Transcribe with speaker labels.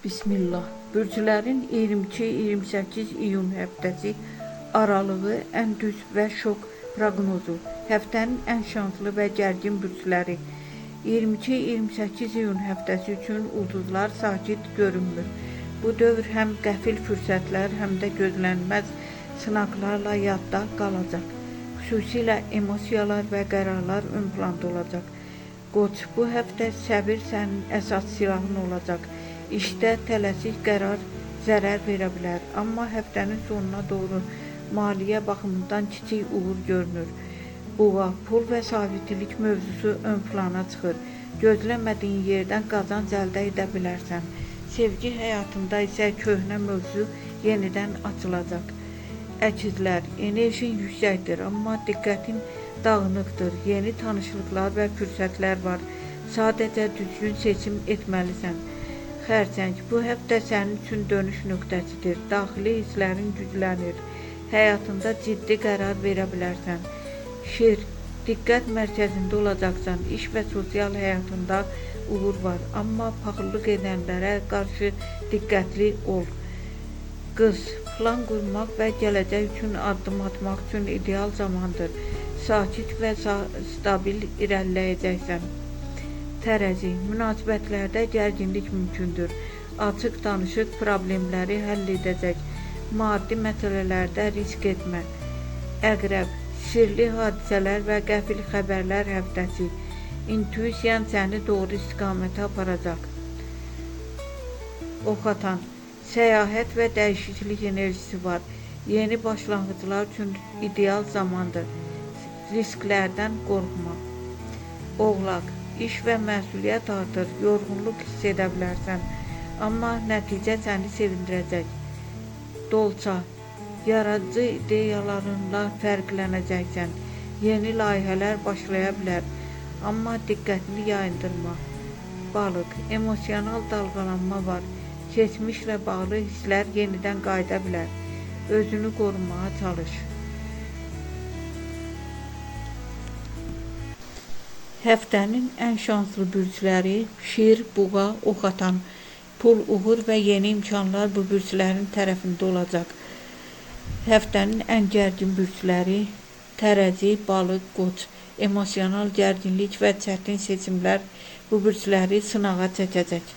Speaker 1: Bismillah. Bürclərin 22-28 iyun həftəsi aralığı ən düz və şok proqnozu. Həftənin ən şanslı və gərgin bürcləri. 22-28 iyun həftəsi üçün ulduzlar sakit görünmür. Bu dövr həm qəfil fürsətlər, həm də gözlənməz sınaqlarla yadda qalacaq. Xüsusilə emosiyalar və qərarlar ön planda olacaq. Qoç, bu həftə səbir sənin əsas silahın olacaq. İşdə tələsik qərar zərər verə bilər, amma həftənin sonuna doğru maliyyə baxımından kiçik uğur görünür. Boğa, pul və sabitlik mövzusu ön plana çıxır. Gözləmədiyin yerdən qazanc əldə edə bilərsən. Sevgi həyatında isə köhnə mövzu yenidən açılacaq. Əkizlər, enerjin yüksəkdir, amma diqqətin dağınıqdır. Yeni tanışlıqlar və fürsətlər var. Sadəcə düzgün seçim etməlisən. Xərçəng, bu həftə sənin üçün dönüş nöqtəsidir. Daxili hisslərin güclənir. Həyatında ciddi qərar verə bilərsən. Şir, diqqət mərkəzində olacaqsan. İş və sosial həyatında uğur var, amma paxıllıq edənlərə qarşı diqqətli ol. Qız, plan qurmaq və gələcək üçün addım atmaq üçün ideal zamandır. Sakit və stabil irəliləyəcəksən. Tərəzi, münasibətlərdə gərginlik mümkündür. Açıq danışıq problemləri həll edəcək. Maddi məsələlərdə risk etmə. Əqrəb, sirli hadisələr və qəfil xəbərlər həftəsi. İntuisiyan səni doğru istiqamətə aparacaq. Oxatan, səyahət və dəyişiklik enerjisi var. Yeni başlanğıclar üçün ideal zamandır. Risklərdən qorxma. Oğlaq, iş və məsuliyyət artır, yorğunluq hiss edə bilərsən, amma nəticə səni sevindirəcək. Dolça, yaradıcı ideyalarınla fərqlənəcəksən. Yeni layihələr başlaya bilər, amma diqqətini yayındırma. Balıq, emosional dalğalanma var. Keçmişlə bağlı hisslər yenidən qayıda bilər. Özünü qorumağa çalış. Həftənin ən şanslı bürcləri Şir, Boğa, Oxatan. Pul, uğur və yeni imkanlar bu bürclərin tərəfində olacaq. Həftənin ən gərgin bürcləri Tərəzi, Balıq, Qoç. Emosional gərginlik və çətin seçimlər bu bürcləri sınağa çəkəcək.